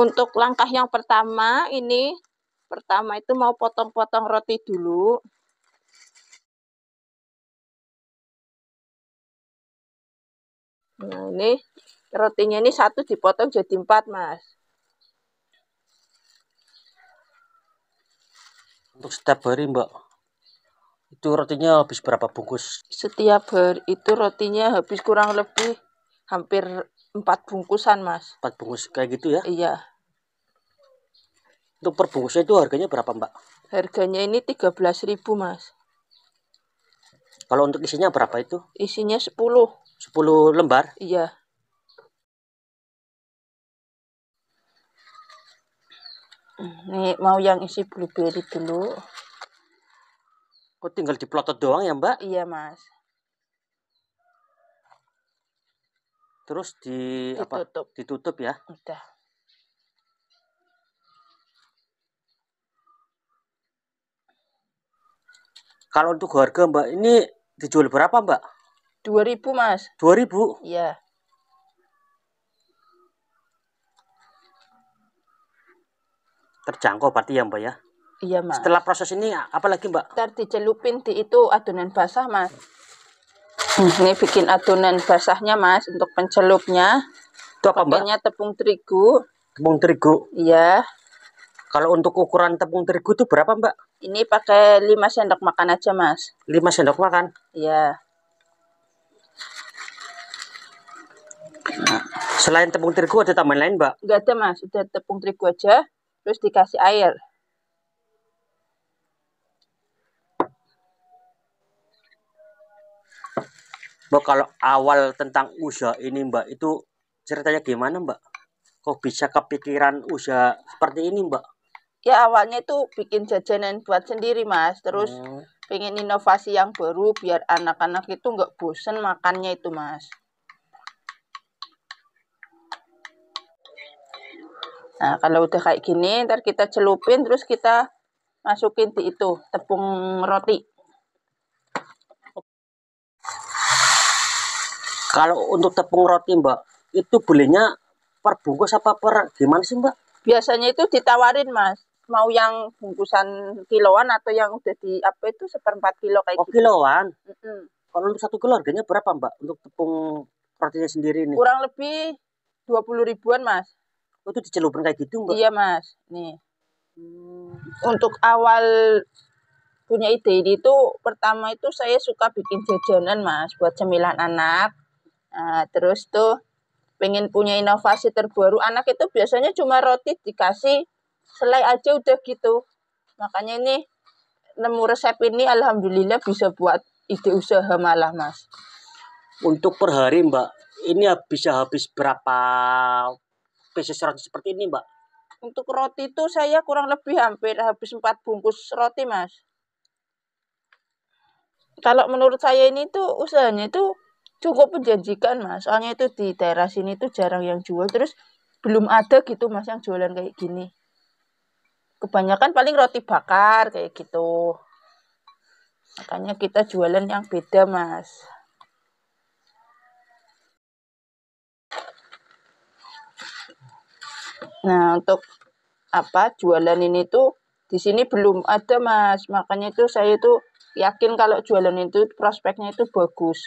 Untuk langkah yang pertama itu mau potong-potong roti dulu. Nah, ini rotinya ini 1 dipotong jadi 4, Mas. Untuk setiap hari, Mbak, itu rotinya habis berapa bungkus? Setiap hari itu rotinya habis kurang lebih hampir 4 bungkusan, Mas. 4 bungkus kayak gitu ya? Iya. Untuk per bungkusnya itu harganya berapa, Mbak? Harganya ini 13.000, Mas. Kalau untuk isinya berapa itu? Isinya 10. 10 lembar? Iya. Nih, mau yang isi blueberry dulu. Kok tinggal diplotot doang ya, Mbak? Iya, Mas. Terus Ditutup. Ditutup ya? Udah. Kalau untuk harga, Mbak, ini dijual berapa, Mbak? 2.000, Mas. 2.000? Iya. Terjangkau berarti ya, Mbak ya? Iya, Mas. Setelah proses ini apa lagi, Mbak? Ntar dicelupin di itu adonan basah, Mas. Ini bikin adonan basahnya, Mas, untuk pencelupnya. Itu apa, Mbak? Pakainya tepung terigu. Tepung terigu. Iya. Kalau untuk ukuran tepung terigu itu berapa, Mbak? Ini pakai 5 sendok makan aja, Mas. 5 sendok makan? Iya. Selain tepung terigu ada tambahan lain, Mbak? Enggak ada, Mas. Udah tepung terigu aja. Terus dikasih air. Mbak, kalau awal tentang usaha ini, Mbak, itu ceritanya gimana, Mbak? Kok bisa kepikiran usaha seperti ini, Mbak? Ya, awalnya itu bikin jajanan buat sendiri, Mas. Terus pengen inovasi yang baru biar anak-anak itu nggak bosen makannya itu, Mas. Nah, kalau udah kayak gini, ntar kita celupin, terus kita masukin di itu, tepung roti. Kalau untuk tepung roti, Mbak, itu belinya per bungkus apa per gimana sih, Mbak? Biasanya itu ditawarin, Mas. Mau yang bungkusan kiloan atau yang udah di apa itu 1/4 kilo kayak gitu. Kiloan? Kalau untuk 1 kilo harganya berapa, Mbak? Untuk tepung rotinya sendiri ini? Kurang lebih 20 ribuan, Mas. Itu dicelupin kayak gitu, Mbak? Iya, Mas. Nih. Untuk awal punya ide ini tuh, pertama itu saya suka bikin jajanan, Mas, buat cemilan anak. Nah, terus tuh pengen punya inovasi terbaru. Anak itu biasanya cuma roti dikasih selai aja udah gitu. Makanya ini nemu resep ini, alhamdulillah bisa buat ide usaha malah, Mas. Untuk per hari, Mbak, ini bisa habis berapa pieces roti seperti ini, Mbak? Untuk roti itu saya kurang lebih hampir habis 4 bungkus roti, Mas. Kalau menurut saya ini tuh usahanya itu cukup menjanjikan, Mas. Soalnya itu di daerah sini tuh jarang yang jual. Terus belum ada gitu, Mas, yang jualan kayak gini. Kebanyakan paling roti bakar kayak gitu. Makanya kita jualan yang beda, Mas. Nah, untuk jualan ini tuh di sini belum ada, Mas. Makanya itu saya tuh yakin kalau jualan itu prospeknya itu bagus.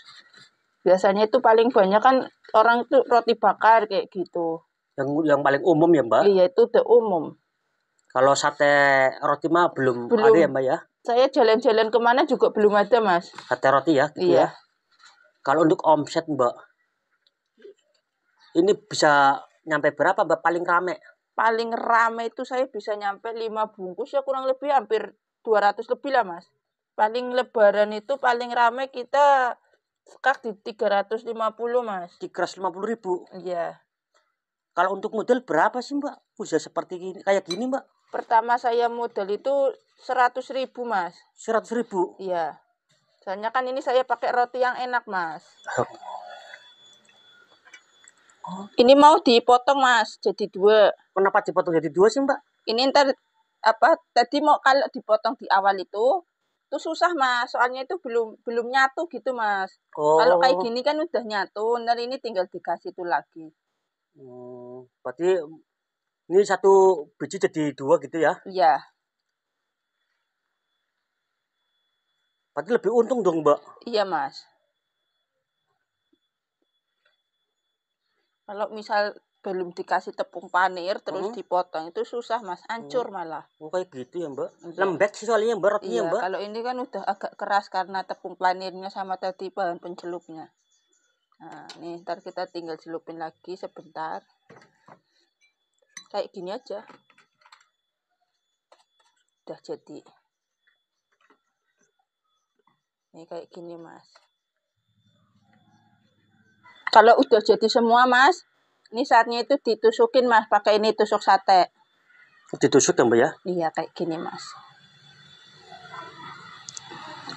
Biasanya itu paling banyak kan orang itu roti bakar kayak gitu. Yang paling umum ya, Mbak? Iya, itu udah umum. Kalau sate roti mah belum ada ya, Mbak ya? Saya jalan-jalan kemana juga belum ada, Mas. Sate roti ya, gitu iya. Ya. Kalau untuk omset, Mbak, ini bisa nyampe berapa, Mbak, paling rame? Paling rame itu saya bisa nyampe 5 bungkus ya kurang lebih hampir 200 lebih lah, Mas. Paling lebaran itu paling rame kita sekak di 350, Mas. 350.000? Iya. Kalau untuk modal berapa sih, Mbak? Usaha seperti gini, kayak gini, Mbak? Pertama saya modal itu 100.000, Mas. 100.000? Iya. Soalnya kan ini saya pakai roti yang enak, Mas. Ini mau dipotong, Mas, jadi 2. Kenapa dipotong jadi 2 sih, Mbak? Ini ntar tadi mau kalau dipotong di awal itu susah, Mas. Soalnya itu belum nyatu gitu, Mas. Kalau kayak gini kan udah nyatu, ntar ini tinggal dikasih itu lagi. Berarti Ini satu biji jadi 2 gitu ya. Iya. Berarti lebih untung dong, Mbak. Iya, Mas. Kalau misal belum dikasih tepung panir terus dipotong itu susah, Mas. Hancur malah. Oh, kayak gitu ya, Mbak. Iya. Lembek sih soalnya, Mbak, rotinya, Iya, Mbak. kalau ini kan udah agak keras karena tepung panirnya sama tadi bahan pencelupnya. Nah, nih ntar kita tinggal celupin lagi sebentar. Kayak gini aja. Udah jadi. Nih kayak gini, Mas. Kalau udah jadi semua, Mas, ini saatnya itu ditusukin, Mas, pakai ini tusuk sate. Ditusuk ya, Mbak ya? Iya, kayak gini, Mas.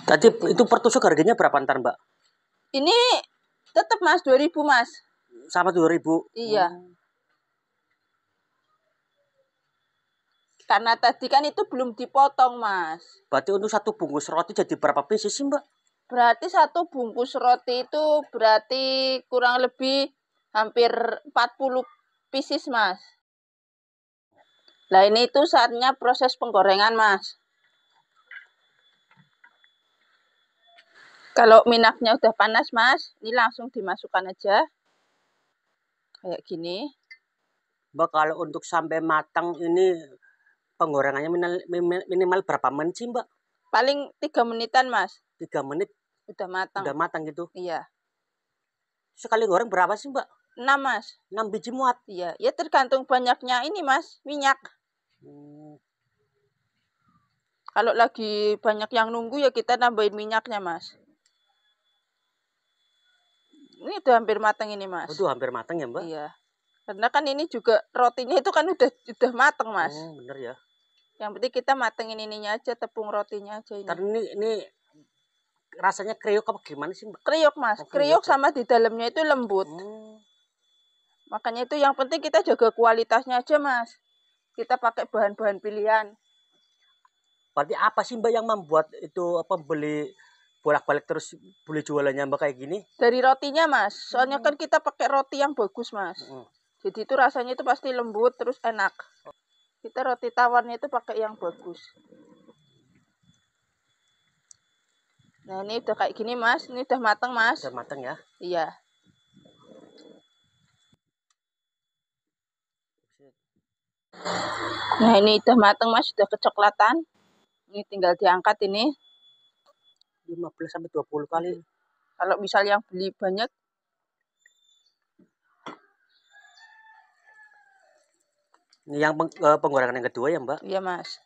Tadi itu per tusuk harganya berapa ntar, Mbak? Ini tetap, Mas, 2.000, Mas. Sama 2.000. Iya. Karena tadi kan itu belum dipotong, Mas. Berarti untuk satu bungkus roti jadi berapa pieces sih, Mbak? Berarti satu bungkus roti itu berarti kurang lebih hampir 40 pieces, Mas. Nah, ini itu saatnya proses penggorengan, Mas. Kalau minyaknya udah panas, Mas, ini langsung dimasukkan aja. Kayak gini. Mbak, kalau untuk sampai matang ini penggorengannya minimal berapa menit sih, Mbak? Paling 3 menitan, Mas. 3 menit udah matang. Udah matang gitu. Iya. Sekali goreng berapa sih, Mbak? 6, Mas. 6 biji muat. Iya, ya tergantung banyaknya ini, Mas, minyak. Kalau lagi banyak yang nunggu ya kita nambahin minyaknya, Mas. Ini udah hampir matang ini, Mas. Udah hampir matang ya, Mbak? Iya. Karena kan ini juga rotinya itu kan udah matang, Mas. Oh, bener ya. Yang penting kita matengin ininya aja, tepung rotinya aja ini. Ntar ini rasanya kriuk apa gimana sih, Mbak? Kriuk, Mas. Kriuk sama di dalamnya itu lembut. Makanya itu yang penting kita jaga kualitasnya aja, Mas. Kita pakai bahan-bahan pilihan. Berarti apa sih, Mbak, yang membuat itu beli bolak-balik terus beli jualannya, Mbak, kayak gini? Dari rotinya, Mas. Soalnya kan kita pakai roti yang bagus, Mas. Jadi itu rasanya itu pasti lembut terus enak. Kita roti tawarnya itu pakai yang bagus. Nah, ini udah kayak gini, Mas. Ini udah matang, Mas. Udah matang ya? Iya. Nah, ini udah matang, Mas. Sudah kecoklatan. Ini tinggal diangkat ini. 15-20 kali. Kalau misal yang beli banyak. Ini yang penggorengan yang kedua ya, Mbak? Iya, Mas.